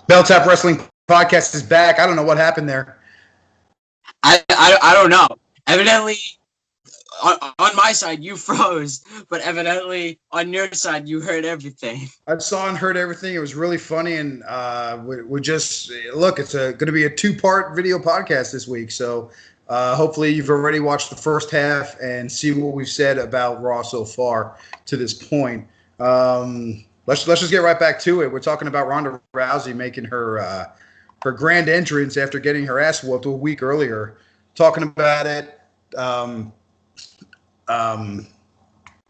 Bell Tap Wrestling Podcast is back. I don't know what happened there. I don't know. Evidently, on my side, you froze, but evidently on your side, you heard everything. I saw and heard everything. It was really funny, and we just look. It's going to be a 2-part video podcast this week, so hopefully you've already watched the first half and see what we've said about Raw so far to this point. Let's just get right back to it. We're talking about Ronda Rousey making her grand entrance after getting her ass whooped a week earlier. Talking about it,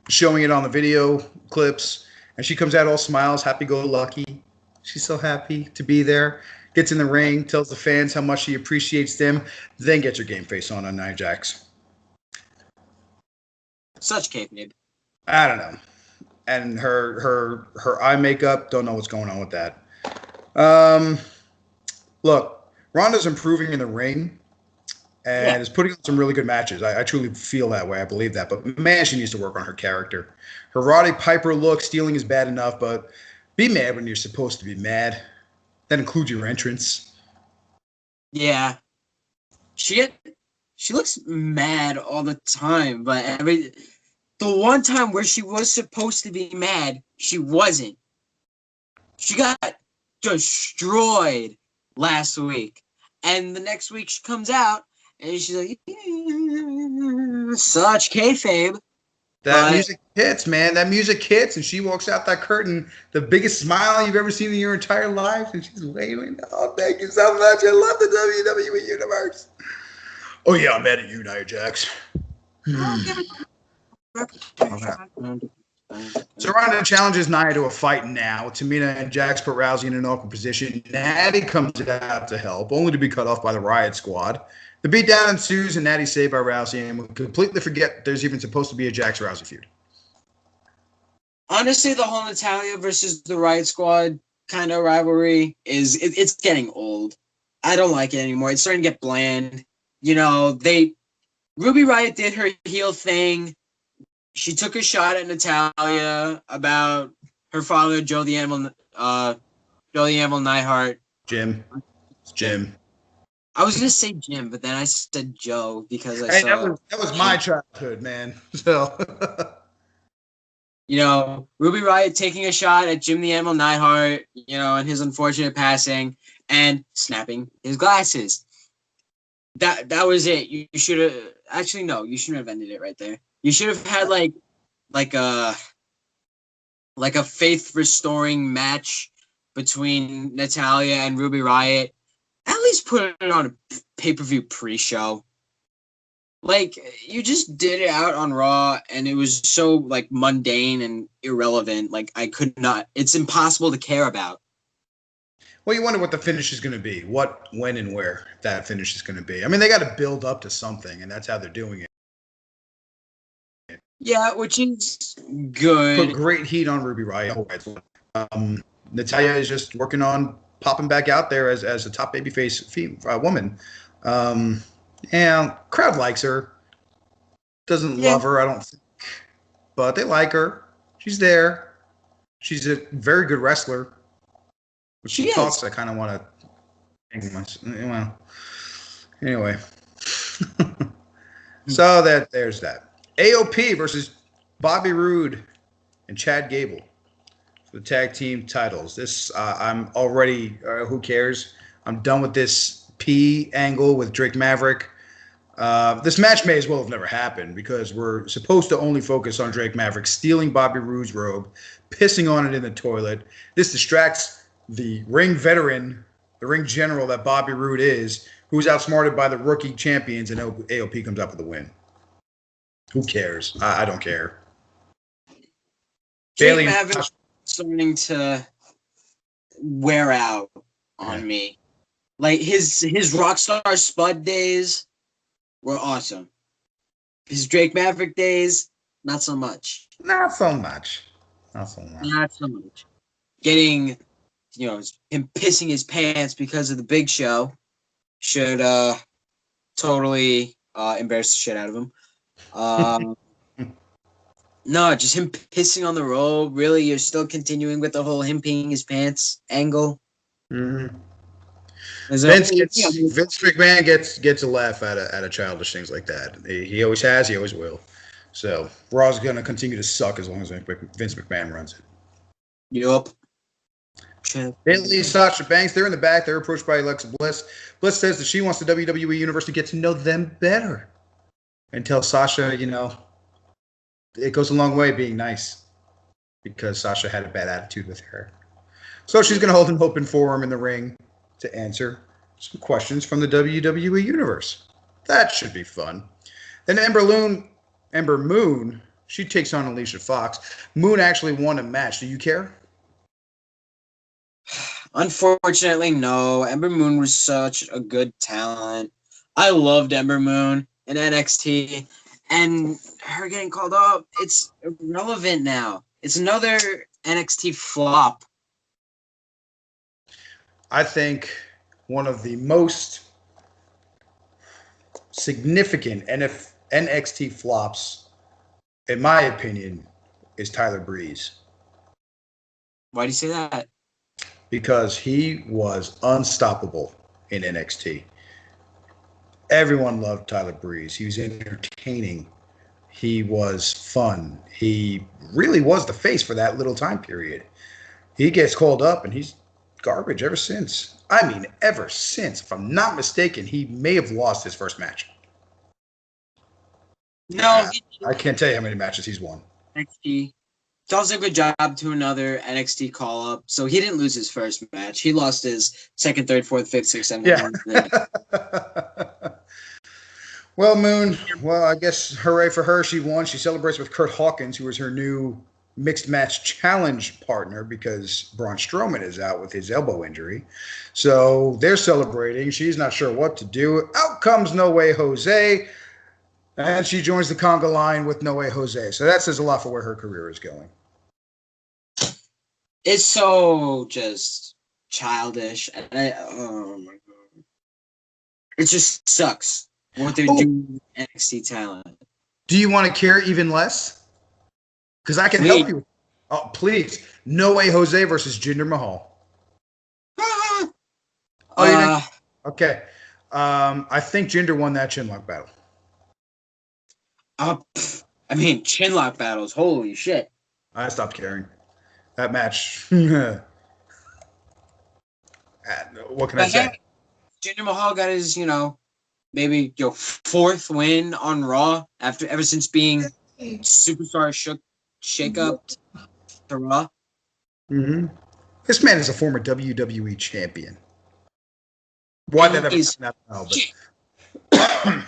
showing it on the video clips, and she comes out all smiles, happy-go-lucky. She's so happy to be there. Gets in the ring, tells the fans how much she appreciates them, then gets her game face on Nia Jax. Such kayfabe. I don't know. And her eye makeup, don't know what's going on with that. Look, Ronda's improving in the ring and is putting on some really good matches. I truly feel that way. I believe that. But, man, she needs to work on her character. Her Roddy Piper look, stealing is bad enough, but be mad when you're supposed to be mad. That includes your entrance. Yeah. She looks mad all the time, but the one time where she was supposed to be mad, she wasn't. She got destroyed last week. And the next week she comes out and she's like, such kayfabe. That music hits, man. That music hits, and she walks out that curtain, the biggest smile you've ever seen in your entire life, and she's waving. Oh, thank you so much. I love the WWE Universe. Oh, yeah, I'm mad at you, Nia Jax. So Ronda challenges Nia to a fight now. Tamina and Jax put Rousey in an awkward position. Natty comes out to help, only to be cut off by the Riot Squad. The beatdown ensues, and Natty saved by Rousey, and we completely forget there's even supposed to be a Jax-Rousey feud. Honestly, the whole Natalya versus the Riot Squad kind of rivalry it's getting old. I don't like it anymore. It's starting to get bland. You know, Ruby Riott did her heel thing. She took a shot at Natalya about her father, Joe the Animal Neidhart. Jim. It's Jim. I was gonna say Jim, but then I said Joe because I saw that was my childhood, man. So you know, Ruby Riott taking a shot at Jim the Animal Neidhart, you know, and his unfortunate passing and snapping his glasses. That was it. You should have actually no, you shouldn't have ended it right there. You should have had like a faith restoring match between Natalya and Ruby Riott. At least put it on a pay-per-view pre-show. Like, you just did it out on Raw, and it was so, like, mundane and irrelevant. Like, I could not. It's impossible to care about. Well, you wonder what the finish is going to be. What, when, and where that finish is going to be. I mean, they got to build up to something, and that's how they're doing it. Yeah, which is good. Put great heat on Ruby Riott. Natalya is just working on popping back out there as a top babyface woman. And crowd likes her. Doesn't love her, I don't think. But they like her. She's there. She's a very good wrestler. With some thoughts I kind of want to... Well, anyway. So there's that. AOP versus Bobby Roode and Chad Gable for the tag team titles. This, I'm already, who cares? I'm done with this P angle with Drake Maverick. This match may as well have never happened because we're supposed to only focus on Drake Maverick stealing Bobby Roode's robe, pissing on it in the toilet. This distracts the ring veteran, the ring general that Bobby Roode is, who's outsmarted by the rookie champions, and AOP comes up with a win. Who cares? I don't care. Drake Maverick's starting to wear out on me. Like his Rockstar Spud days were awesome. His Drake Maverick days, not so much. Not so much. Getting, him pissing his pants because of the Big Show should totally embarrass the shit out of him. No, just him pissing on the robe. Really, you're still continuing with the whole him peeing his pants angle. Mm-hmm. Is that, Vince McMahon gets a laugh out of childish things like that. He always has. He always will. So Raw's going to continue to suck as long as Vince McMahon runs it. yup. Bayley, Sasha Banks, they're in the back. They're approached by Alexa Bliss. Bliss says that she wants the WWE Universe to get to know them better. And tells Sasha, it goes a long way being nice because Sasha had a bad attitude with her. So she's going to hold an open forum in the ring to answer some questions from the WWE Universe. That should be fun. Then Ember Moon, she takes on Alicia Fox. Moon actually won a match. Do you care? Unfortunately, no. Ember Moon was such a good talent. I loved Ember Moon in NXT, and her getting called up, it's irrelevant now. It's another NXT flop. I think one of the most significant NXT flops, in my opinion, is Tyler Breeze. Why do you say that? Because he was unstoppable in NXT. Everyone loved Tyler Breeze. He was entertaining. He was fun. He really was the face for that little time period. He gets called up and he's garbage ever since. I mean, ever since. If I'm not mistaken, he may have lost his first match. No, I can't tell you how many matches he's won. NXT does a good job to another NXT call up. So he didn't lose his first match. He lost his second, third, fourth, fifth, sixth, seventh. Yeah. Well, Moon, I guess hooray for her. She won. She celebrates with Kurt Hawkins, who is her new mixed match challenge partner because Braun Strowman is out with his elbow injury. So they're celebrating. She's not sure what to do. Out comes No Way Jose. And she joins the conga line with No Way Jose. So that says a lot for where her career is going. It's so just childish. Oh my god. It just sucks what they're doing with NXT talent. Do you want to care even less? Because I can help you. Oh, please. No Way Jose versus Jinder Mahal. Okay. I think Jinder won that chinlock battle. I mean, chinlock battles. Holy shit. I stopped caring. That match. What can I say? Jinder Mahal got his, maybe your fourth win on Raw ever since being superstar shake up to Raw. Mm-hmm. This man is a former WWE champion. Why that ever happened? I don't know, but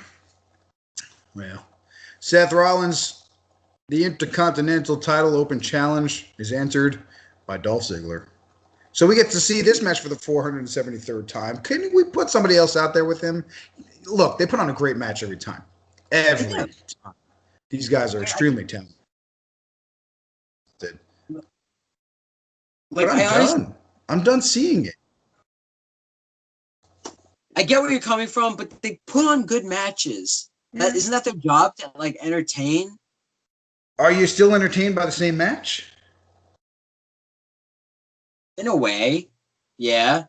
well, Seth Rollins, the Intercontinental Title Open Challenge is entered by Dolph Ziggler. So we get to see this match for the 473rd time. Couldn't we put somebody else out there with him? Look, they put on a great match every time. Every time. These guys are extremely talented. But I'm done seeing it. I get where you're coming from, but they put on good matches. Yeah. Isn't that their job to entertain? Are you still entertained by the same match? In a way, yeah.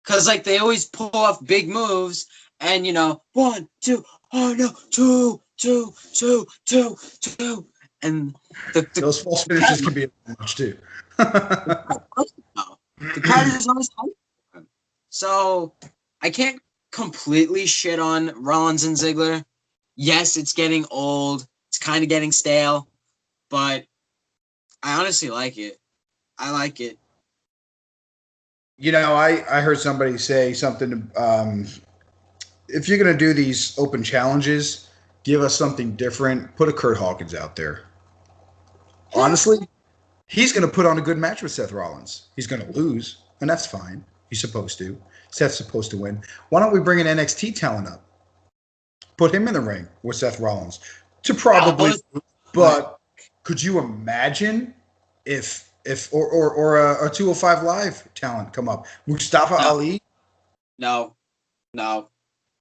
Because they always pull off big moves, and 1, 2, oh no, 2, 2, 2, 2, 2, and those false finishes can be a much too. The crowd is always hyped. So I can't completely shit on Rollins and Ziggler. Yes, it's getting old. It's kind of getting stale, but I honestly like it. I like it. I heard somebody say something. If you're going to do these open challenges, give us something different. Put a Kurt Hawkins out there. Honestly, he's going to put on a good match with Seth Rollins. He's going to lose, and that's fine. He's supposed to. Seth's supposed to win. Why don't we bring an NXT talent up? Put him in the ring with Seth Rollins to probably. But could you imagine if a 205 Live talent come up? Mustafa Ali? No.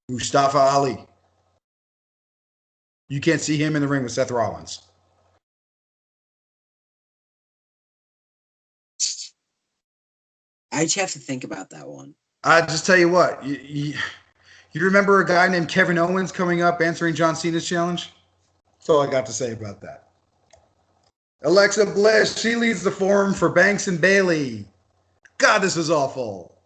Mustafa Ali. You can't see him in the ring with Seth Rollins. I just have to think about that one. I just tell you what, you remember a guy named Kevin Owens coming up answering John Cena's challenge? That's all I got to say about that. Alexa Bliss, she leads the forum for Banks and Bailey. God, this was awful.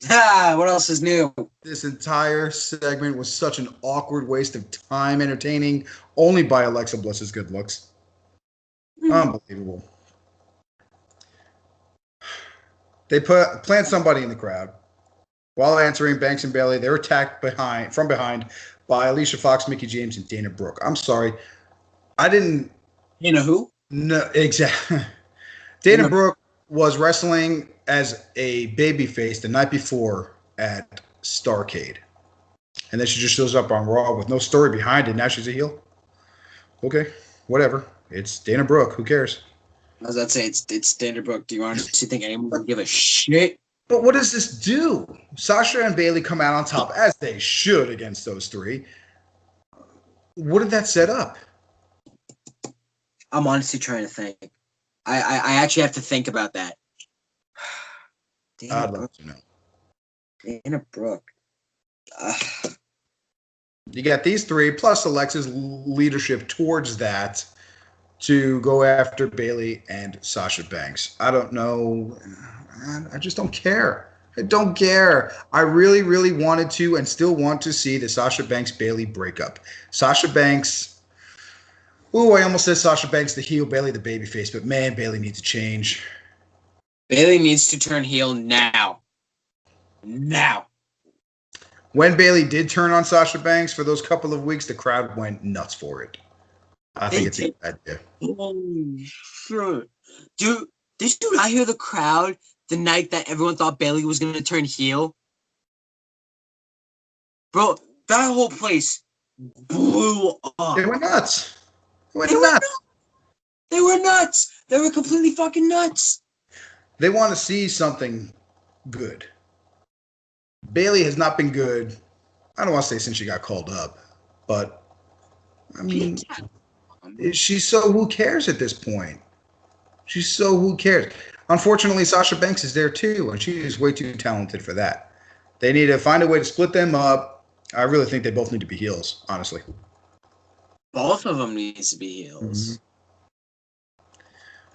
What else is new? This entire segment was such an awkward waste of time entertaining only by Alexa Bliss's good looks. Unbelievable. They plant somebody in the crowd. While answering Banks and Bailey, they're attacked from behind by Alicia Fox, Mickie James, and Dana Brooke. I'm sorry. I didn't... You know who? No, exactly. Dana Brooke was wrestling as a babyface the night before at Starrcade. And then she just shows up on Raw with no story behind it. Now she's a heel. Okay, whatever. It's Dana Brooke. Who cares? I was about to say, it's Dana Brooke. Do you honestly think anyone would give a shit? But what does this do? Sasha and Bailey come out on top, as they should, against those three. What did that set up? I'm honestly trying to think. I actually have to think about that. I'd love to know. Dana Brooke. You got these three, plus Alexa's leadership towards that to go after Bailey and Sasha Banks. I don't know. I just don't care. I don't care. I really, really wanted to and still want to see the Sasha Banks-Bailey breakup. Sasha Banks... Ooh, I almost said Sasha Banks the heel, Bailey the babyface, but man, Bailey needs to change. Bailey needs to turn heel now. Now. When Bailey did turn on Sasha Banks for those couple of weeks, the crowd went nuts for it. I think it's a good idea. Oh, shit. Dude, did you not hear the crowd the night that everyone thought Bailey was going to turn heel? Bro, that whole place blew up. They went nuts. They were nuts. They were completely fucking nuts. They want to see something good. Bailey has not been good. I don't want to say since she got called up, but I mean, she's so who cares at this point? She's so who cares? Unfortunately, Sasha Banks is there too, and she is way too talented for that. They need to find a way to split them up. I really think they both need to be heels, honestly. Both of them needs to be heels. Mm-hmm.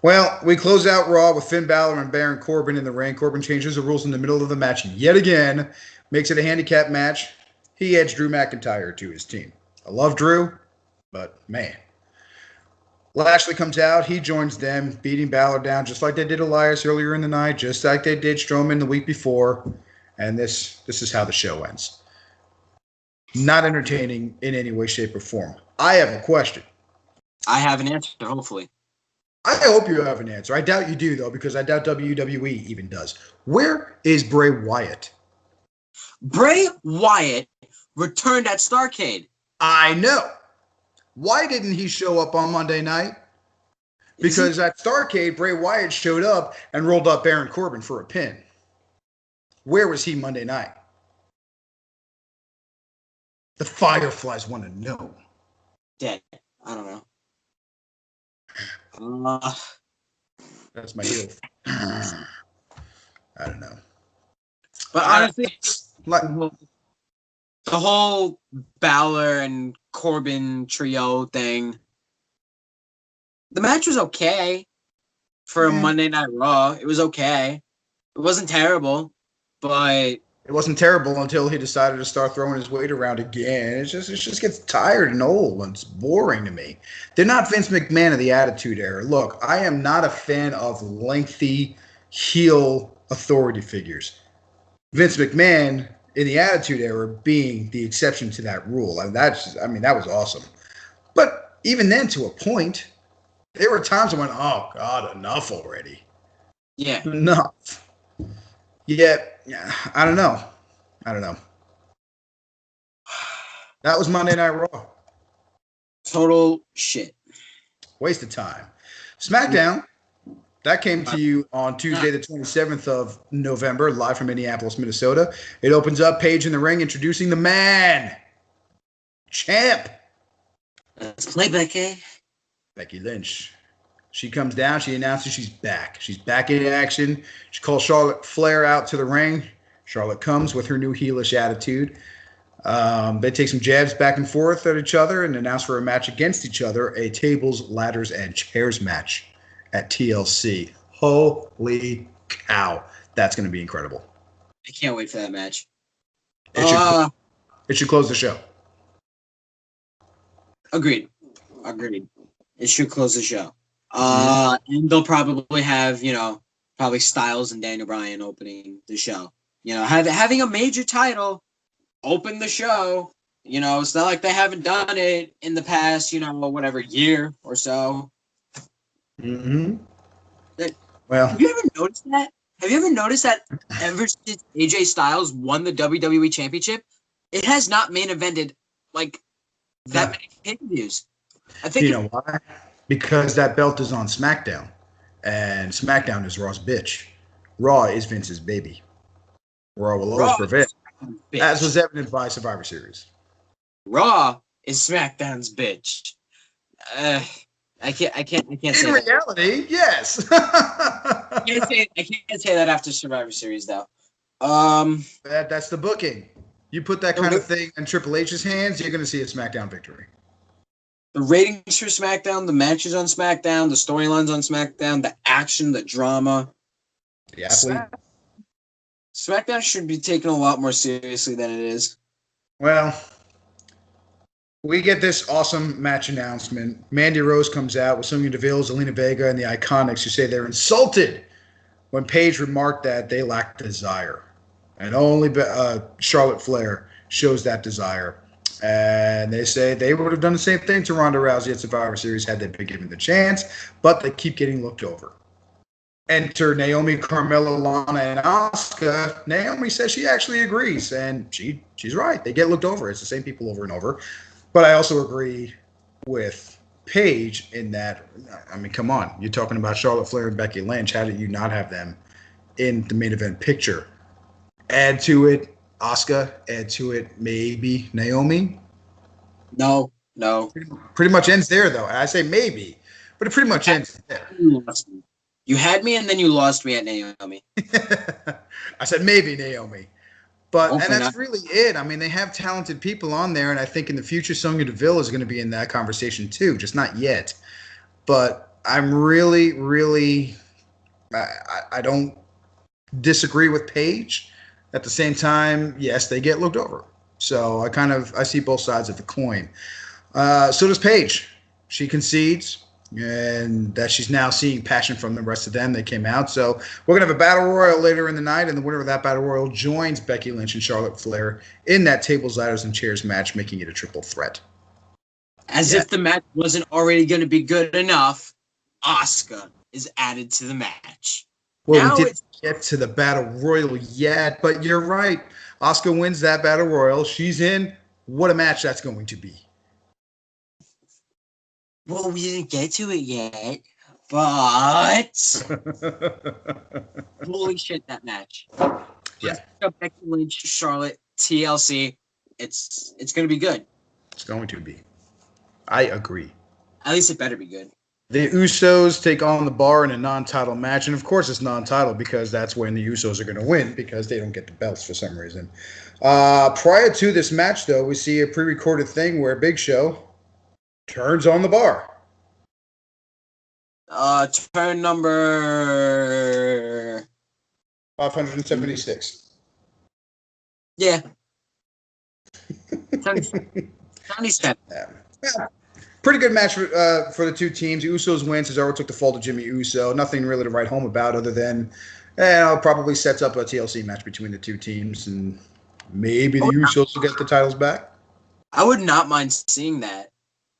Well, we close out Raw with Finn Balor and Baron Corbin in the ring. Corbin changes the rules in the middle of the match yet again. Makes it a handicap match. He adds Drew McIntyre to his team. I love Drew, but man. Lashley comes out. He joins them, beating Balor down just like they did Elias earlier in the night, just like they did Strowman the week before. And this is how the show ends. Not entertaining in any way, shape, or form. I have a question. I have an answer, hopefully. I hope you have an answer. I doubt you do, though, because I doubt WWE even does. Where is Bray Wyatt? Bray Wyatt returned at Starrcade. I know. Why didn't he show up on Monday night? Because at Starrcade, Bray Wyatt showed up and rolled up Baron Corbin for a pin. Where was he Monday night? The Fireflies want to know. Dead. I don't know. That's my heel. I don't know. But honestly, the whole Balor and Corbin trio thing, the match was okay for a Monday Night Raw. It was okay. It wasn't terrible, but it wasn't terrible until he decided to start throwing his weight around again. It just gets tired and old, and it's boring to me. They're not Vince McMahon of the Attitude Era. Look, I am not a fan of lengthy heel authority figures. Vince McMahon in the Attitude Era being the exception to that rule. And that was awesome. But even then, to a point, there were times I went, oh, God, enough already. Yeah. Enough. Yet, I don't know. That was Monday Night Raw. Total shit. Waste of time. Smackdown, that came to you on Tuesday, the 27th of November, live from Minneapolis, Minnesota. It opens up, Paige in the ring, introducing the man, champ. Let's play Becky. Becky Lynch. She comes down. She announces she's back. She's back in action. She calls Charlotte Flair out to the ring. Charlotte comes with her new heelish attitude. They take some jabs back and forth at each other and announce for a match against each other, a tables, ladders, and chairs match at TLC. Holy cow. That's going to be incredible. I can't wait for that match. It should close the show. Agreed. It should close the show. And they'll probably have, probably Styles and Daniel Bryan opening the show. Having a major title open the show. It's not like they haven't done it in the past, year or so. Mm-hmm. Well, have you ever noticed that? Have you ever noticed that ever since AJ Styles won the WWE Championship, it has not main evented like that many pay-per-views? I think you know why? Because that belt is on SmackDown, and SmackDown is Raw's bitch. Raw is Vince's baby. Raw will always prevail, as was evident by Survivor Series. Raw is SmackDown's bitch. I can't say in reality, yes. I can't say that after Survivor Series, though. That's the booking. You put that kind of thing in Triple H's hands, you're going to see a SmackDown victory. The ratings for SmackDown, the matches on SmackDown, the storylines on SmackDown, the action, the drama. The athlete. SmackDown should be taken a lot more seriously than it is. Well, we get this awesome match announcement. Mandy Rose comes out with Sonya Deville, Zelina Vega, and the Iconics, who say they're insulted when Paige remarked that they lack desire. And only Charlotte Flair shows that desire. And they say they would have done the same thing to Ronda Rousey at Survivor Series had they been given the chance, but they keep getting looked over. Enter Naomi, Carmella, Lana, and Asuka. Naomi says she actually agrees, and she's right. They get looked over. It's the same people over and over. But I also agree with Paige in that, I mean, come on. You're talking about Charlotte Flair and Becky Lynch. How did you not have them in the main event picture? Add to it Asuka. Add to it maybe Naomi. No. Pretty much ends there, though. I say maybe, but it pretty much ends there. You had me, and then you lost me at Naomi. I said maybe Naomi. And that's really it. I mean, they have talented people on there, and I think in the future, Sonya Deville is going to be in that conversation too, just not yet. But I'm really, really, I don't disagree with Paige. At the same time, yes, they get looked over. So I see both sides of the coin. So does Paige. She concedes, and that she's now seeing passion from the rest of them that came out. So we're going to have a battle royal later in the night, and the winner of that battle royal joins Becky Lynch and Charlotte Flair in that tables, ladders, and chairs match, making it a triple threat. As if the match wasn't already going to be good enough, Asuka is added to the match. Well, now we didn't get to the battle royal yet, but you're right. Asuka wins that battle royal. She's in. What a match that's going to be. Well, we didn't get to it yet, but holy shit, that match! Yeah, Becky Lynch, Charlotte, TLC. It's going to be good. It's going to be. I agree. At least it better be good. The Usos take on the Bar in a non-title match, and of course it's non-title because that's when the Usos are going to win because they don't get the belts for some reason. Prior to this match, though, we see a pre-recorded thing where Big Show turns on the Bar. Turn number 576. Yeah. 77. Yeah. Pretty good match for the two teams. The Usos win. Cesaro took the fall to Jimmy Uso. Nothing really to write home about other than probably sets up a TLC match between the two teams, and maybe the Usos will get the titles back. I would not mind seeing that.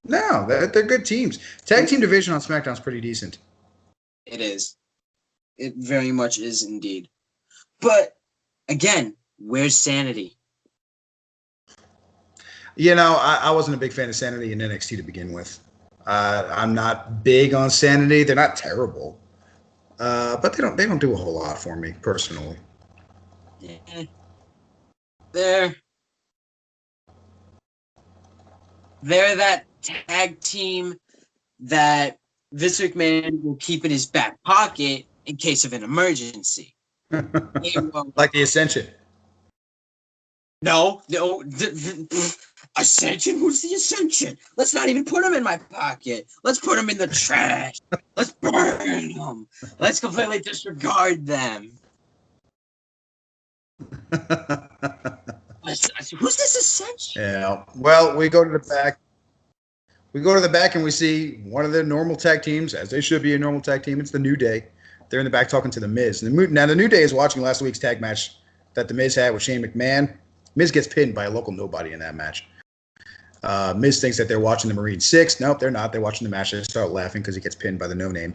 No, they're good teams. Tag team division on SmackDown is pretty decent. It is. It very much is indeed. But, again, where's Sanity? I wasn't a big fan of Sanity in NXT to begin with. I'm not big on Sanity. They're not terrible, but they don't do a whole lot for me personally. Yeah. They're that tag team that Vince McMahon will keep in his back pocket in case of an emergency. Like the Ascension. No. Ascension? Who's the Ascension? Let's not even put him in my pocket. Let's put him in the trash. Let's burn them. Let's completely disregard them. Who's this Ascension? Yeah. Well, we go to the back. We go to the back and we see one of the normal tag teams, as they should be a normal tag team. It's the New Day. They're in the back talking to the Miz. Now, the New Day is watching last week's tag match that the Miz had with Shane McMahon. Miz gets pinned by a local nobody in that match. Miz thinks that they're watching the Marine 6. Nope, they're not. They're watching the match. They start laughing because he gets pinned by the no-name.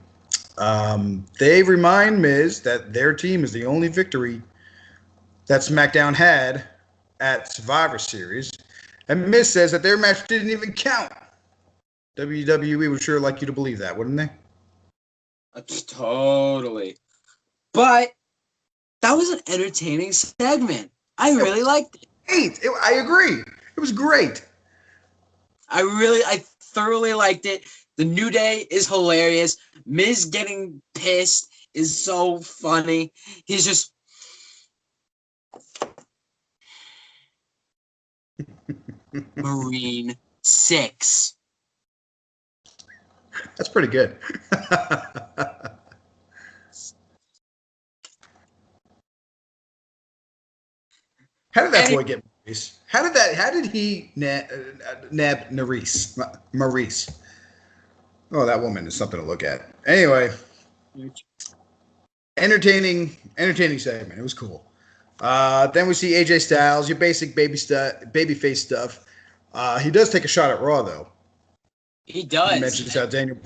They remind Miz that their team is the only victory that SmackDown had at Survivor Series. And Miz says that their match didn't even count. WWE would sure like you to believe that, wouldn't they? Totally. But that was an entertaining segment. I really liked it. I agree. It was great. I thoroughly liked it. The New Day is hilarious. Miz getting pissed is so funny. He's just Marine 6. That's pretty good. How did that boy get Maurice? How did he nab Maurice? Oh, that woman is something to look at. Anyway, entertaining segment. It was cool. Then we see AJ Styles, your basic babyface stuff. He does take a shot at Raw, though. He does. He mentions how Daniel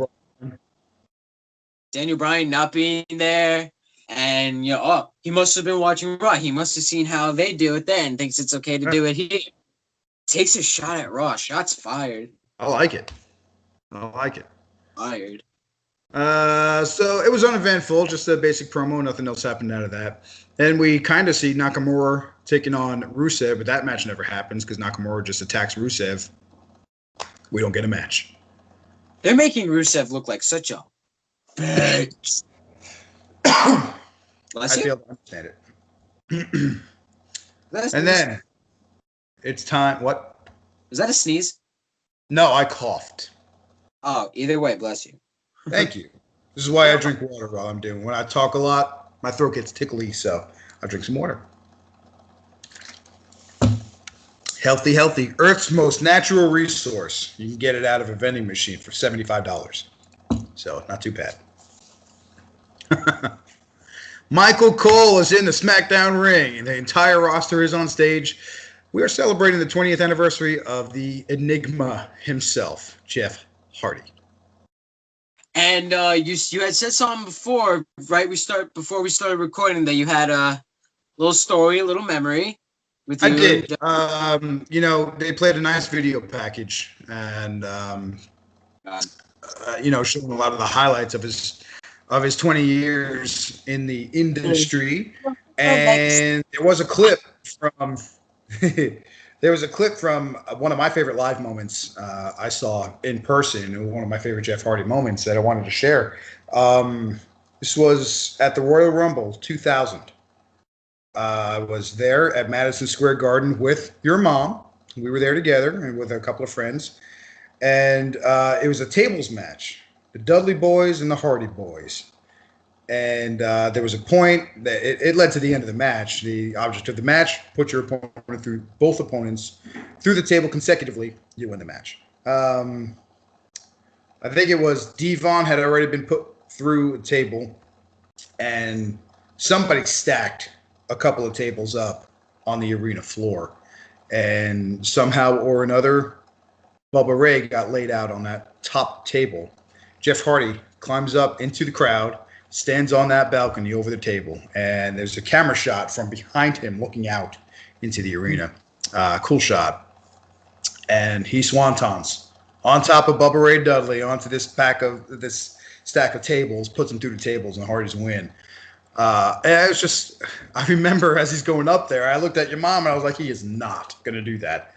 Bryan not being there. And, he must have been watching Raw. He must have seen how they do it then and thinks it's okay to do it here. Takes a shot at Raw. Shots fired. I like it. Fired. So it was uneventful, just a basic promo. Nothing else happened out of that. Then we kind of see Nakamura taking on Rusev, but that match never happens because Nakamura just attacks Rusev. We don't get a match. They're making Rusev look like such a bitch. I feel to understand it. And then it's time. What? Was that a sneeze? No, I coughed. Oh, either way, bless you. Thank you. This is why I drink water while I'm doing. When I talk a lot, my throat gets tickly, so I drink some water. Healthy. Earth's most natural resource. You can get it out of a vending machine for $75. So, not too bad. Michael Cole is in the SmackDown ring, and the entire roster is on stage. We are celebrating the 20th anniversary of the Enigma himself, Jeff Hardy. And you had said something before, right? Before we started recording that you had a little story, a little memory with you. I did. They played a nice video package, and showing a lot of the highlights of his 20 years in the industry. And there was a clip from one of my favorite live moments I saw in person, one of my favorite Jeff Hardy moments that I wanted to share. This was at the Royal Rumble 2000. I was there at Madison Square Garden with your mom. We were there together and with a couple of friends. And it was a tables match. The Dudley Boys and the Hardy Boys. And there was a point that it led to the end of the match. The object of the match, put your opponent through both opponents through the table consecutively, you win the match. I think it was Devon had already been put through a table, and somebody stacked a couple of tables up on the arena floor. And somehow or another, Bubba Ray got laid out on that top table. Jeff Hardy climbs up into the crowd, stands on that balcony over the table, and there's a camera shot from behind him looking out into the arena. Cool shot. And he swantons on top of Bubba Ray Dudley onto this stack of tables, puts him through the tables, and Hardy's win. And I remember as he's going up there, I looked at your mom and I was like, he is not going to do that.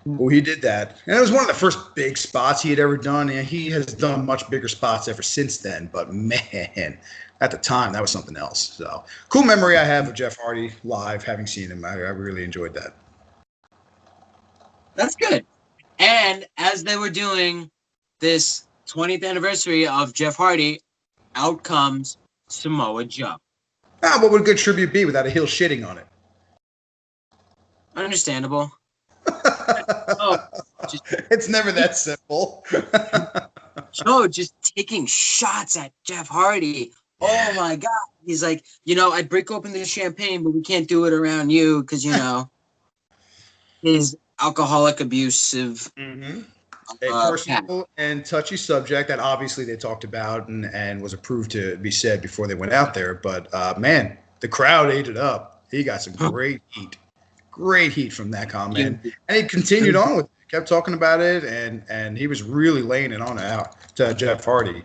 Well, he did that. And it was one of the first big spots he had ever done. And he has done much bigger spots ever since then. But man, at the time, that was something else. So cool memory I have of Jeff Hardy live, having seen him. I really enjoyed that. That's good. And as they were doing this 20th anniversary of Jeff Hardy, out comes Samoa Joe. What would a good tribute be without a heel shitting on it? Understandable. It's never that simple. Joe just taking shots at Jeff Hardy. Oh my God. He's like, I'd break open the champagne, but we can't do it around you because, his alcoholic abusive. Mm-hmm. A personal and touchy subject that obviously they talked about and was approved to be said before they went out there. But, man, the crowd ate it up. He got some great heat. Great heat from that comment. And he continued on with it. Kept talking about it, and he was really laying it on out to Jeff Hardy,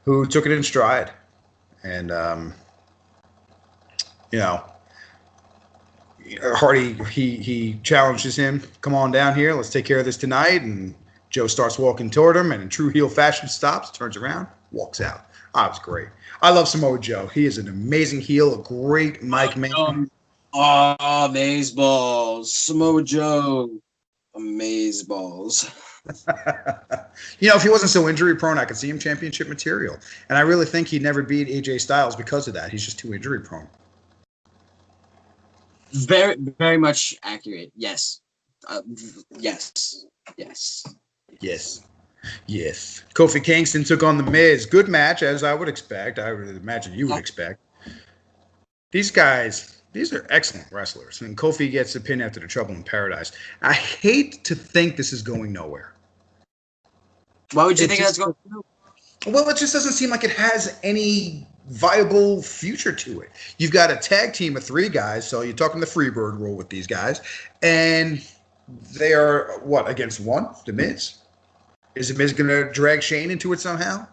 who took it in stride. And, Hardy, he challenges him, come on down here, let's take care of this tonight. And Joe starts walking toward him, and in true heel fashion stops, turns around, walks out. Oh, it was great. I love Samoa Joe. He is an amazing heel, a great mic man. Amazeballs. Samoa Joe. Amazeballs. If he wasn't so injury prone, I could see him championship material. And I really think he'd never beat AJ Styles because of that. He's just too injury prone. Very, very much accurate. Yes. Yes. Kofi Kingston took on The Miz. Good match, as I would expect. I would imagine you would expect. These guys, these are excellent wrestlers. And Kofi gets the pin after the Trouble in Paradise. I hate to think this is going nowhere. Why would you think that's going to? Well, it just doesn't seem like it has any viable future to it. You've got a tag team of 3 guys, so you're talking the Freebird rule with these guys, and they are, against one? The Miz? Is The Miz going to drag Shane into it somehow?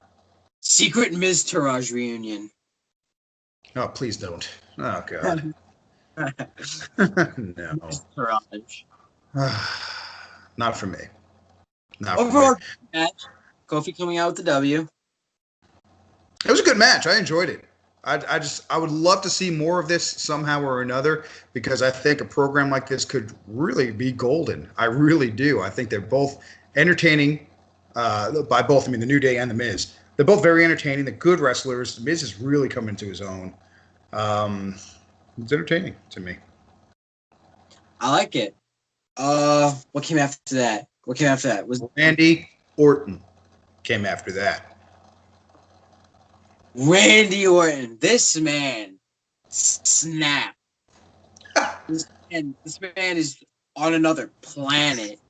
Secret Miz Taraj reunion. Oh, please don't. Oh, God. No. Taraj. Not for me. Overall match, Kofi coming out with the W. It was a good match. I enjoyed it. I would love to see more of this somehow or another, because I think a program like this could really be golden. I really do. I think they're both entertaining. By both, I mean the New Day and the Miz. They're both very entertaining. They're good wrestlers. The Miz is really coming to his own. It's entertaining to me. I like it. What came after that? Was Randy Orton came after that. Randy Orton. This man snap. This man is on another planet.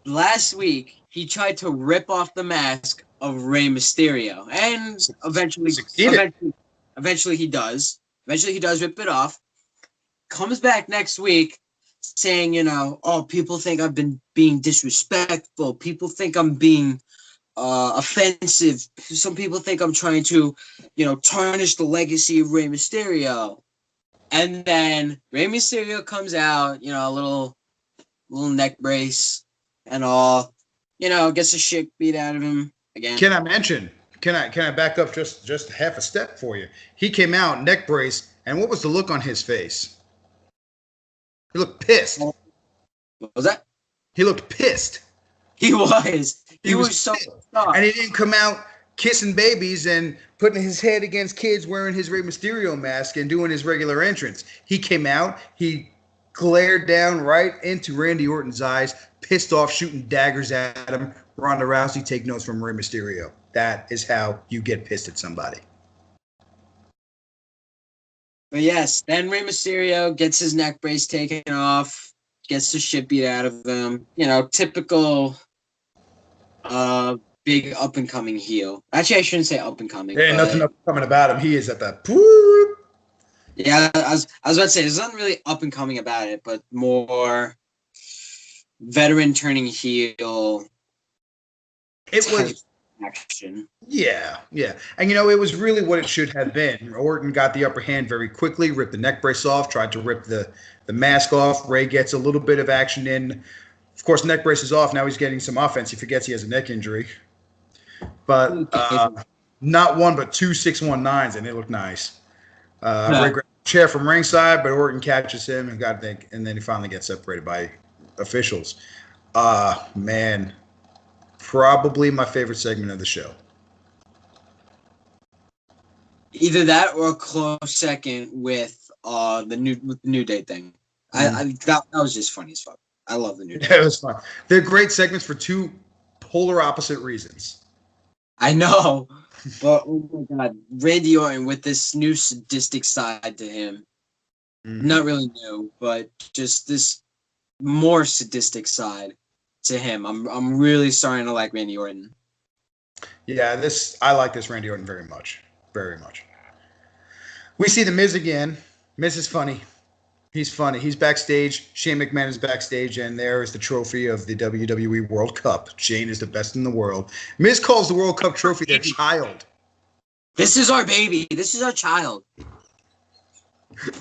Last week, he tried to rip off the mask of Rey Mysterio, and eventually he does. Eventually, he does rip it off. Comes back next week, saying, people think I've been being disrespectful. People think I'm being offensive. Some people think I'm trying to, tarnish the legacy of Rey Mysterio. And then Rey Mysterio comes out, a little neck brace and all, gets the shit beat out of him again. Can I back up just half a step for you? He came out neck brace, and what was the look on his face? He looked pissed. What was that? He looked pissed. He was. He was so pissed. And he didn't come out kissing babies and putting his head against kids wearing his Rey Mysterio mask and doing his regular entrance. He came out, he glared down right into Randy Orton's eyes, pissed off, shooting daggers at him. Ronda Rousey, take notes from Rey Mysterio. That is how you get pissed at somebody. But yes, then Rey Mysterio gets his neck brace taken off, gets the shit beat out of him. Typical big up-and-coming heel. Actually, I shouldn't say up-and-coming. There ain't nothing up-and-coming about him. He is at the... Whoop. Yeah, I was about to say, there's nothing really up-and-coming about it, but more veteran turning heel. It was... action. Yeah. And, it was really what it should have been. Orton got the upper hand very quickly, ripped the neck brace off, tried to rip the mask off. Ray gets a little bit of action in, Of course, neck brace is off. Now he's getting some offense. He forgets he has a neck injury. But not one, but two 619s, and they look nice. Ray grabs a chair from ringside, but Orton catches him, and then he finally gets separated by officials. Man, probably my favorite segment of the show. Either that or a close second with the New Day thing. That was just funny as fuck. I love the New Day. Yeah, it was fun. They're great segments for two polar opposite reasons. I know, but oh my god, Randy Orton with this new sadistic side to him. Not really new, but just this more sadistic side to him. I'm really starting to like Randy Orton. Yeah, I like this Randy Orton very much. Very much. We see the Miz again. Miz is funny. He's funny. He's backstage. Shane McMahon is backstage, and there is the trophy of the WWE World Cup. Shane is the best in the world. Miz calls the World Cup trophy their child. This is our baby. This is our child. It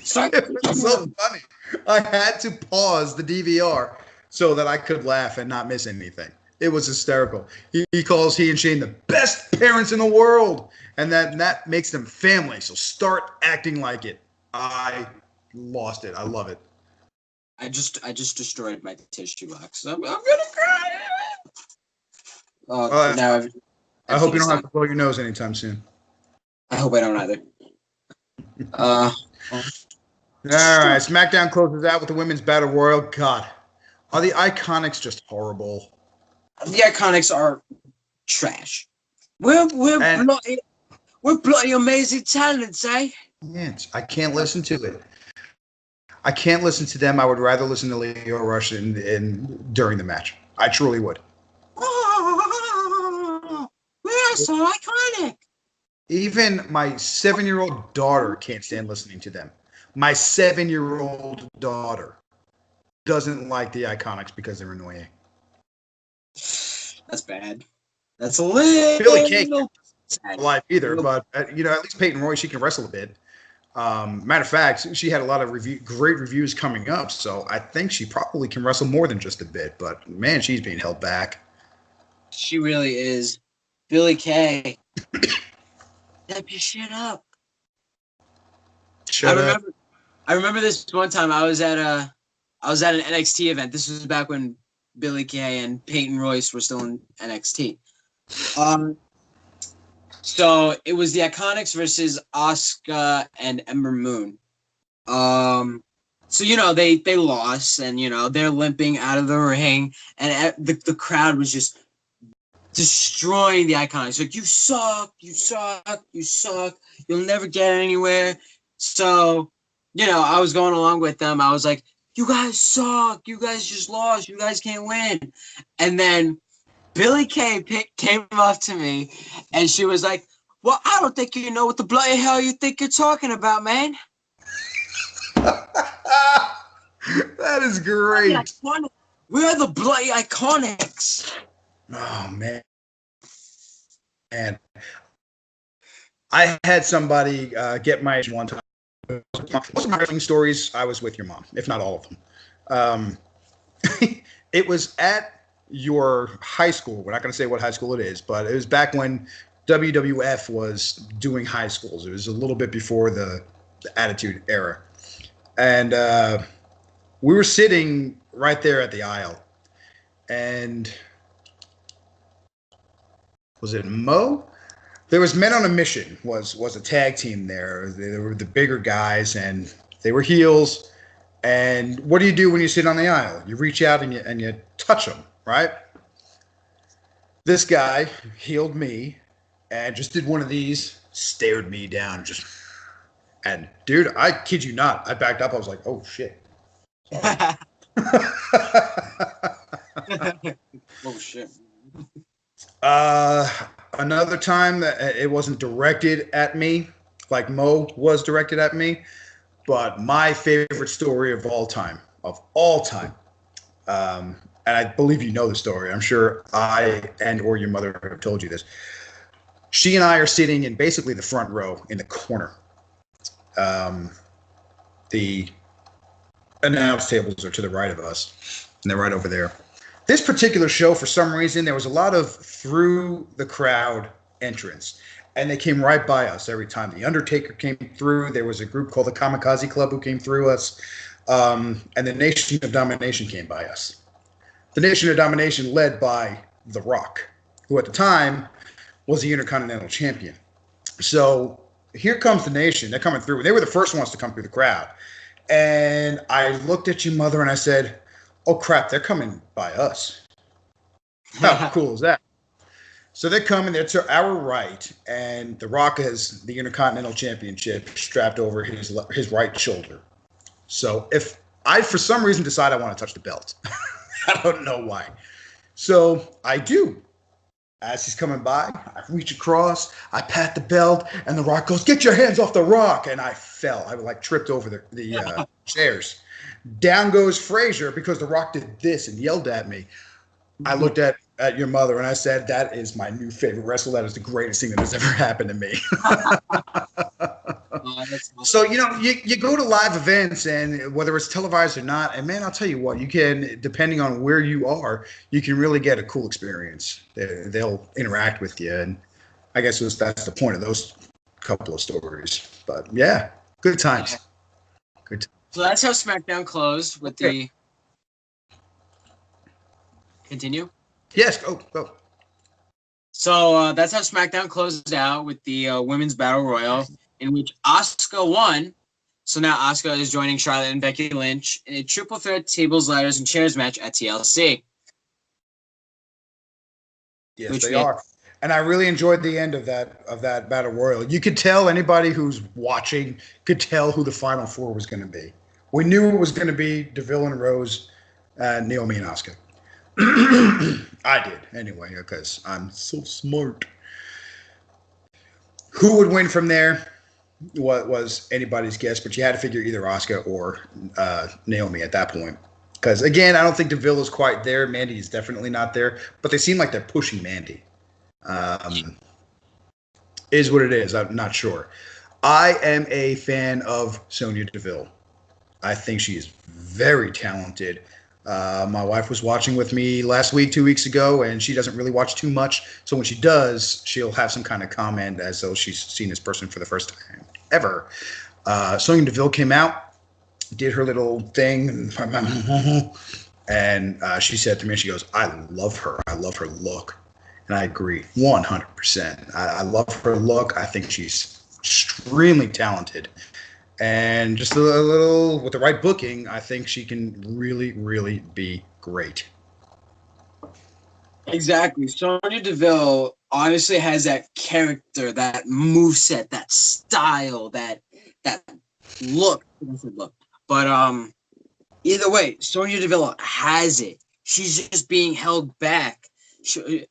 was so funny. I had to pause the DVR so that I could laugh and not miss anything. It was hysterical. He calls he and Shane the best parents in the world, and that makes them family. So start acting like it. I lost it. I love it. I just destroyed my tissue box. I'm gonna cry. Now I hope you don't have to blow your nose anytime soon. I hope I don't either. All right, SmackDown closes out with the Women's Battle Royal. God, are the Iconics just horrible? The Iconics are trash. We're bloody amazing talents, eh? Yes, I can't listen to it. I can't listen to them. I would rather listen to Leo Rush during the match. I truly would. Oh, we're so iconic. Even my 7-year-old daughter can't stand listening to them. My 7-year-old daughter doesn't like the Iconics because they're annoying. That's bad. That's a little. Billy Kay can't alive either, but at least Peyton Royce, she can wrestle a bit. Matter of fact, she had a lot of great reviews coming up, so I think she probably can wrestle more than just a bit. But man, she's being held back. She really is. Billy Kay, step your shit up. I remember this one time I was at an NXT event. This was back when Billy Kay and Peyton Royce were still in NXT. So it was the Iconics versus Asuka and Ember Moon. So they lost, and they're limping out of the ring, and the crowd was just destroying the Iconics. Like, you suck, you suck, you suck. You'll never get anywhere. So I was going along with them. I was like, you guys suck. You guys just lost. You guys can't win. And then Billy Kay came up to me, and she was like, well, I don't think you know what the bloody hell you think you're talking about, man. That is great. We're the bloody Iconics. Oh, man. And I had somebody get my one time. Most of my wrestling stories, I was with your mom, if not all of them. It was at your high school. We're not going to say what high school it is, but it was back when WWF was doing high schools. It was a little bit before the Attitude Era. And we were sitting right there at the aisle. And was it Mo? There was Men on a Mission, was a tag team there. They were the bigger guys, and they were heels. And what do you do when you sit on the aisle? You reach out and you touch them, right? This guy healed me and just did one of these, stared me down, and dude, I kid you not, I backed up. I was like, oh shit. Oh shit. Another time that it wasn't directed at me, like Mo was directed at me, but my favorite story of all time, and I believe you know the story. I'm sure or your mother have told you this. She and I are sitting in basically the front row in the corner. The announce tables are to the right of us, and they're right over there. This particular show, for some reason, there was a lot of through the crowd entrance, and they came right by us every time. The Undertaker came through. There was a group called the Kamikaze Club who came through us, and the Nation of Domination came by us. The Nation of Domination led by The Rock, who at the time was the Intercontinental Champion. So here comes the Nation. They're coming through. They were the first ones to come through the crowd. And I looked at your mother and I said, oh, crap, they're coming by us. How cool is that? So they're coming, they're to our right, and The Rock has the Intercontinental Championship strapped over his right shoulder. So if I, for some reason, decide I want to touch the belt, I don't know why. So I do. As he's coming by, I reach across, I pat the belt, and The Rock goes, get your hands off The Rock. And I fell. I like tripped over the chairs. Down goes Frazier because The Rock did this and yelled at me. I looked at your mother and I said, that is my new favorite wrestler. That is the greatest thing that has ever happened to me. So, you go to live events, and whether it's televised or not, and man, I'll tell you what, you can, depending on where you are, you can really get a cool experience. They'll interact with you. And I guess that's the point of those couple of stories. But yeah, good times. Good times. So that's how SmackDown closed with the... Continue? Yes, go. So that's how SmackDown closed out with the Women's Battle Royal, in which Asuka won. So now Asuka is joining Charlotte and Becky Lynch in a triple threat tables, ladders, and chairs match at TLC. Yes, they are. And I really enjoyed the end of that Battle Royal. You could tell, anybody who's watching could tell who the Final Four was going to be. We knew it was going to be Deville and Rose, Naomi and Asuka. I did, anyway, because I'm so smart. Who would win from there? What was anybody's guess, but you had to figure either Asuka or Naomi at that point. Because, again, I don't think Deville is quite there. Mandy is definitely not there. But they seem like they're pushing Mandy. Is what it is. I'm not sure. I am a fan of Sonya Deville. I think she is very talented. My wife was watching with me last week, 2 weeks ago, and she doesn't really watch too much. So when she does, she'll have some kind of comment as though she's seen this person for the first time ever. Sonya Deville came out, did her little thing, and she said to me, she goes, I love her. I love her look. And I agree 100%. I love her look. I think she's extremely talented. And just a little, with the right booking, I think she can really, really be great. Exactly. Sonya Deville honestly has that character, that moveset, that style, that look. But either way, Sonya Deville has it. She's just being held back.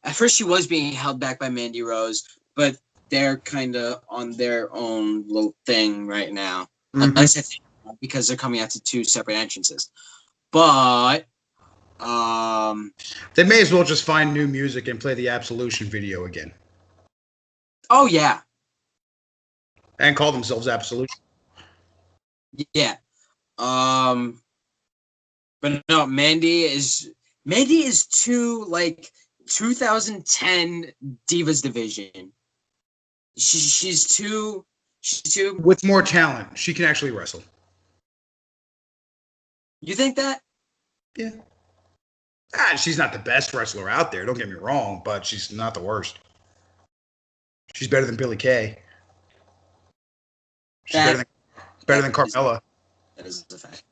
At first, she was being held back by Mandy Rose, but they're kind of on their own little thing right now. Mm-hmm. At least I think, because they're coming out to two separate entrances. But they may as well just find new music and play the Absolution video again. Oh yeah, and call themselves Absolution. Yeah. But no, Mandy is too like 2010 Divas division. She's too with more talent. She can actually wrestle. You think that? Yeah. She's not the best wrestler out there, don't get me wrong, but she's not the worst. She's better than Billie Kay. She's better than Carmella. That is a fact.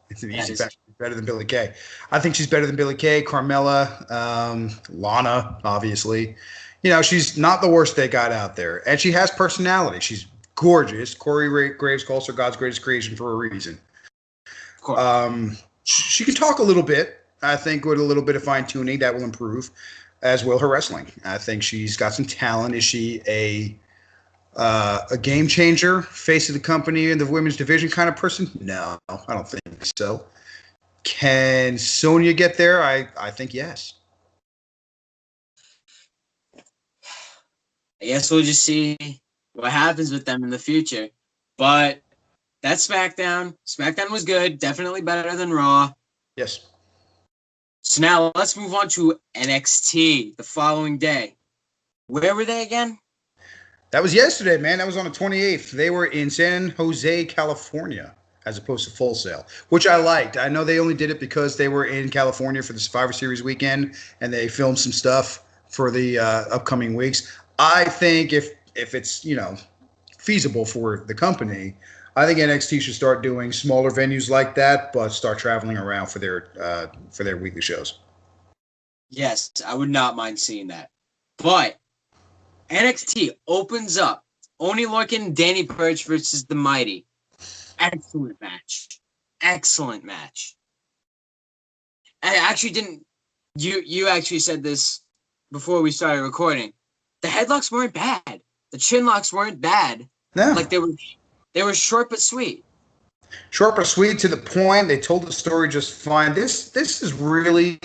It's an easy fact. She's better than Billie Kay. I think she's better than Billie Kay, Carmella, Lana, obviously. You know, she's not the worst they got out there. And she has personality. She's gorgeous. Corey Graves calls her God's greatest creation for a reason. Of course. She can talk a little bit. I think with a little bit of fine-tuning, that will improve, as will her wrestling. I think she's got some talent. Is she a game changer, face of the company in the women's division kind of person? No, I don't think so. Can Sonya get there? I think yes. I guess we'll just see what happens with them in the future. But that's SmackDown. SmackDown was good. Definitely better than Raw. Yes. So now let's move on to NXT the following day. Where were they again? That was yesterday, man. That was on the 28th. They were in San Jose, California, as opposed to Full Sail, which I liked. I know they only did it because they were in California for the Survivor Series weekend, and they filmed some stuff for the upcoming weeks. I think if it's feasible for the company, I think NXT should start doing smaller venues like that, but start traveling around for their weekly shows. Yes, I would not mind seeing that. But NXT opens up. Oni Lorcan, Danny Burch versus The Mighty. Excellent match. Excellent match. I actually didn't. You actually said this before we started recording. The headlocks weren't bad. The chin locks weren't bad. No. Like they were short but sweet. Short but sweet, to the point. They told the story just fine. This is really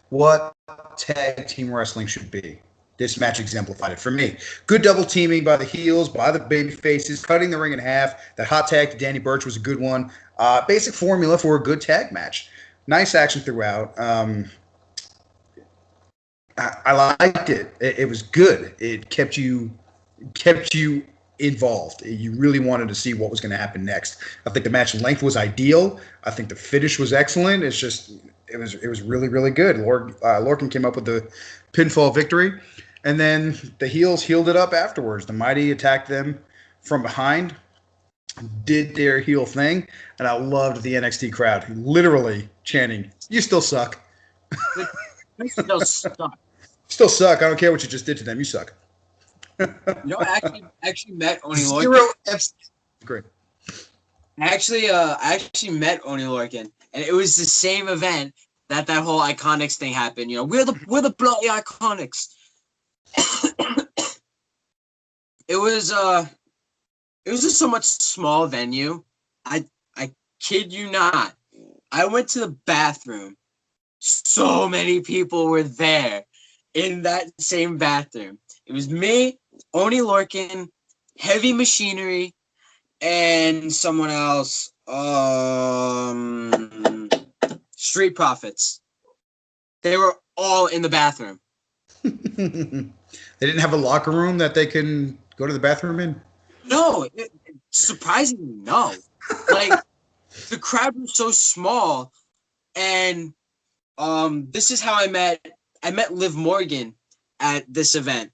what tag team wrestling should be. This match exemplified it for me. Good double teaming by the heels, by the baby faces, cutting the ring in half. That hot tag to Danny Burch was a good one. Basic formula for a good tag match. Nice action throughout. I liked it. It was good. It kept you involved. You really wanted to see what was going to happen next. I think the match length was ideal. I think the finish was excellent. It's just it was really, really good. Lorcan came up with the pinfall victory, and then the heels healed it up afterwards. The Mighty attacked them from behind, did their heel thing, and I loved the NXT crowd literally chanting, "You still suck." You still suck. Still suck. I don't care what you just did to them. You suck. I actually met Oni Lorcan. Zero F's. Great. I actually met Oni Lorcan, and it was the same event that whole Iconics thing happened. We're the bloody Iconics. It was just so much small venue. I kid you not. I went to the bathroom. So many people were there in that same bathroom. It was me, Oni Lorcan, Heavy Machinery, and someone else. Street Profits. They were all in the bathroom. They didn't have a locker room that they can go to the bathroom in? No, surprisingly, no. Like, the crowd was so small, and this is how I met Liv Morgan at this event.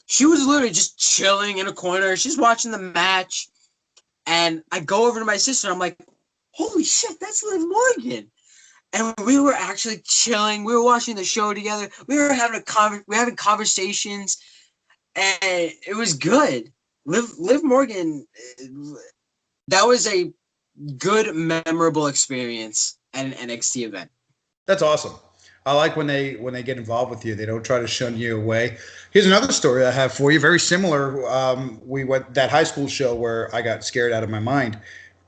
She was literally just chilling in a corner. She's watching the match, and I go over to my sister. I'm like, "Holy shit, that's Liv Morgan!" And we were actually chilling. We were watching the show together. We were having conversations, and it was good. Liv Morgan, that was a good, memorable experience at an NXT event. That's awesome. I like when they get involved with you. They don't try to shun you away. Here's another story I have for you. Very similar. We went that high school show where I got scared out of my mind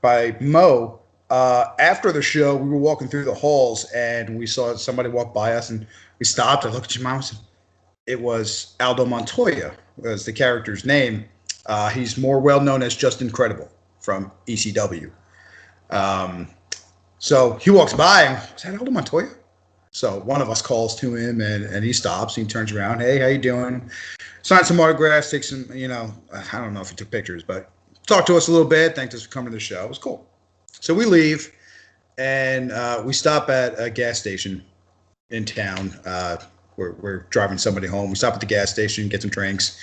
by Mo. After the show, we were walking through the halls and we saw somebody walk by us, and we stopped. I looked at your mom and said, it was Aldo Montoya was the character's name. He's more well known as Just Incredible from ECW. So he walks by and is that Aldo Montoya? So one of us calls to him and he stops and he turns around. Hey, how you doing? Sign some autographs, take some, I don't know if he took pictures, but talked to us a little bit. Thanked us for coming to the show. It was cool. So we leave and we stop at a gas station in town. We're driving somebody home. We stop at the gas station, get some drinks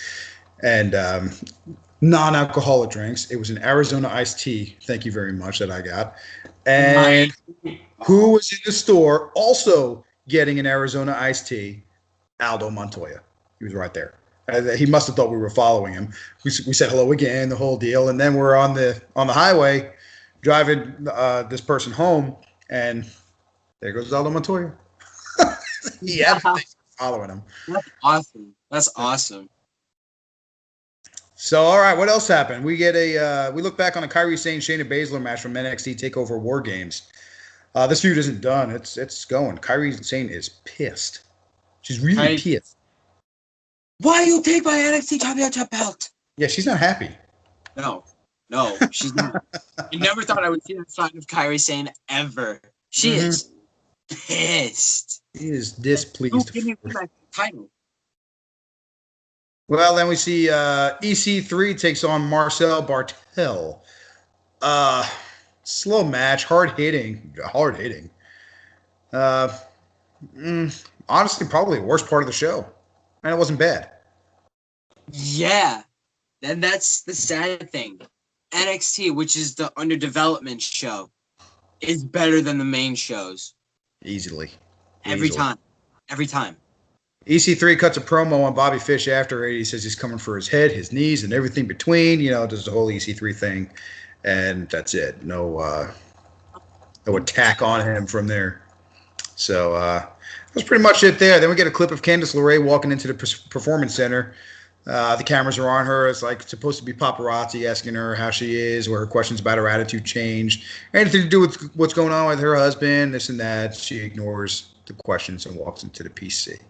and non-alcoholic drinks. It was an Arizona iced tea. Thank you very much that I got. And who was in the store also getting an Arizona iced tea? Aldo Montoya. He was right there. He must have thought we were following him. We said hello again, the whole deal, and then we're on the highway driving this person home, and there goes Aldo Montoya. He had following him. That's awesome. That's awesome. So, all right, what else happened? We get we look back on a Kairi Sane Shayna Baszler match from NXT TakeOver War Games. This feud isn't done. It's going. Kairi Sane is pissed. She's really pissed. Why you take my NXT Championship belt? Yeah, she's not happy. No, she's not. I never thought I would see that side of Kairi Sane ever. She is pissed. He is displeased. Give me the title. Well, then we see EC3 takes on Marcel Bartel. Uh, Slow match, hard hitting. Uh, Honestly, probably the worst part of the show. And it wasn't bad. Yeah. And that's the sad thing. NXT, which is the underdevelopment show, is better than the main shows. Easily. Every time. EC3 cuts a promo on Bobby Fish after it. He says he's coming for his head, his knees, and everything between. Does the whole EC3 thing. And that's it. No attack on him from there. So that's pretty much it there. Then we get a clip of Candice LeRae walking into the Performance Center. The cameras are on her. It's like supposed to be paparazzi asking her how she is, or her questions about her attitude changed. Anything to do with what's going on with her husband, this and that. She ignores the questions and walks into the PC.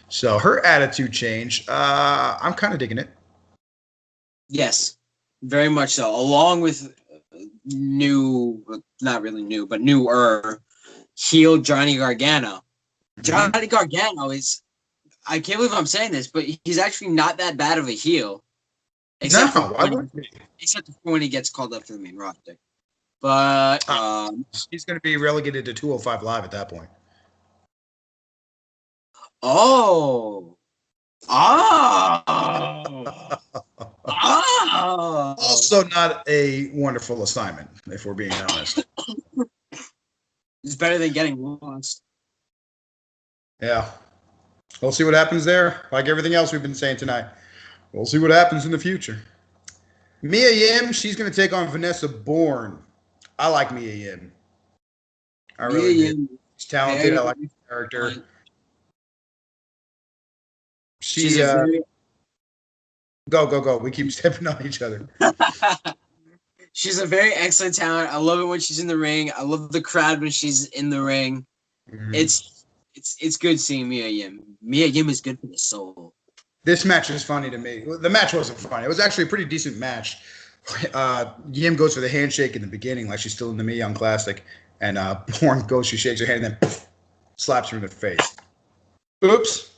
So her attitude changed. I'm kind of digging it. Yes, very much so. Along with not really new, but newer heel Johnny Gargano. Johnny Gargano is, I can't believe I'm saying this, but he's actually not that bad of a heel. Except for when he gets called up to the main roster. But he's going to be relegated to 205 Live at that point. Also not a wonderful assignment, if we're being honest. It's better than getting lost. Yeah. We'll see what happens there. Like everything else we've been saying tonight. We'll see what happens in the future. Mia Yim, she's going to take on Vanessa Bourne. I like Mia Yim. I really do. She's talented. I like the character. Go. We keep stepping on each other. She's a very excellent talent. I love it when she's in the ring. I love the crowd when she's in the ring. Mm-hmm. It's good seeing Mia Yim. Mia Yim is good for the soul. This match is funny to me. The match wasn't funny. It was actually a pretty decent match. Yim goes for the handshake in the beginning, like she's still in the Mae Young Classic, and Bourne goes, she shakes her hand, and then poof, slaps her in the face. Oops.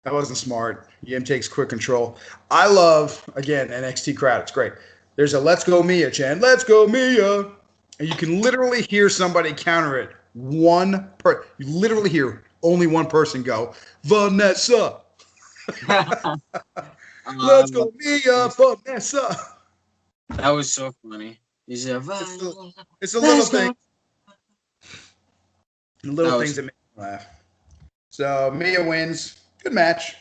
That wasn't smart. Yim takes quick control. I love, again, NXT crowd. It's great. There's a Let's Go Mia chant. Let's go Mia. And you can literally hear somebody counter it. You literally hear only one person go, Vanessa. Let's go Mia, Vanessa. That was so funny. It's a little thing. The little things that make me laugh. So Mia wins. Good match.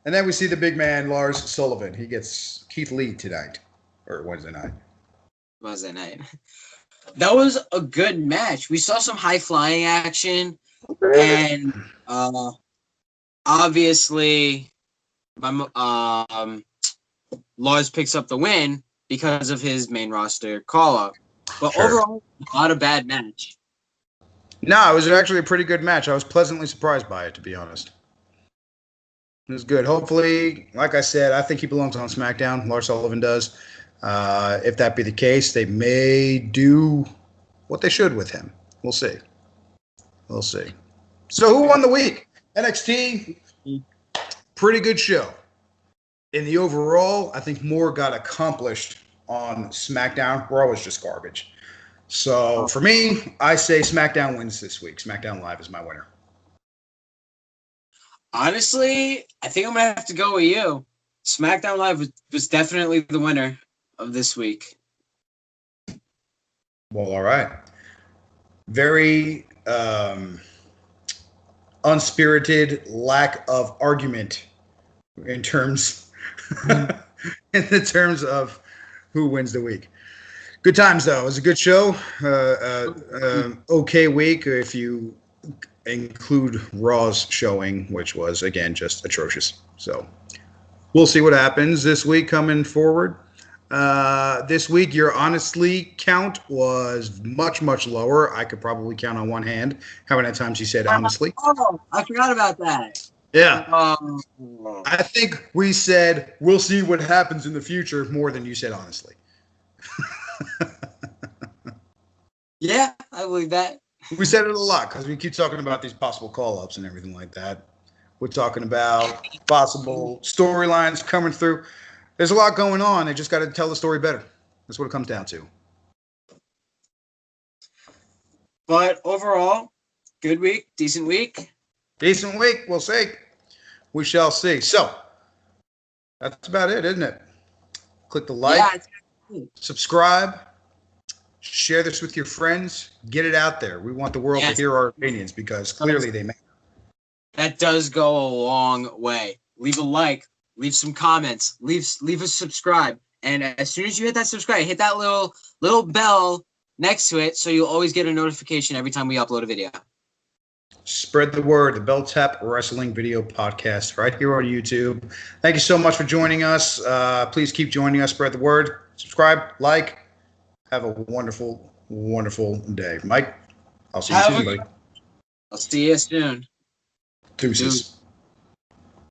And then we see the big man, Lars Sullivan. He gets Keith Lee tonight. Or Wednesday night. That was a good match. We saw some high-flying action. And obviously, Lars picks up the win because of his main roster call-up. But overall, not a bad match. No, it was actually a pretty good match. I was pleasantly surprised by it, to be honest. It was good. Hopefully, like I said, I think he belongs on SmackDown. Lars Sullivan does. If that be the case, they may do what they should with him. We'll see. So who won the week? NXT, pretty good show. In the overall, I think more got accomplished on SmackDown. Raw was just garbage. So for me, I say SmackDown wins this week. SmackDown Live is my winner. Honestly, I think I'm going to have to go with you. SmackDown Live was definitely the winner of this week. Well, all right. Very unspirited lack of argument in terms of who wins the week. Good times, though. It was a good show. Okay week if you include Raw's showing, which was, again, just atrocious. So we'll see what happens this week coming forward. This week, your honestly count was much, much lower. I could probably count on one hand how many times you said honestly. Oh, I forgot about that. Yeah. I think we said we'll see what happens in the future more than you said honestly. Yeah, I believe that. We said it a lot because we keep talking about these possible call-ups and everything like that. We're talking about possible storylines coming through. There's a lot going on. They just got to tell the story better. That's what it comes down to. But overall, good week, decent week. Decent week, we'll see. We shall see. So, that's about it, isn't it? Click the like, subscribe, share this with your friends, get it out there. We want the world to hear our opinions because clearly they matter. That does go a long way. Leave a like, leave some comments, leave a subscribe, and as soon as you hit that subscribe, hit that little bell next to it so you'll always get a notification every time we upload a video. Spread the word, the Bell Tap Wrestling Video Podcast right here on YouTube. Thank you so much for joining us. Please keep joining us. Spread the word. Subscribe, like. Have a wonderful, wonderful day. Mike, I'll see you soon, buddy. I'll see you soon. Deuces.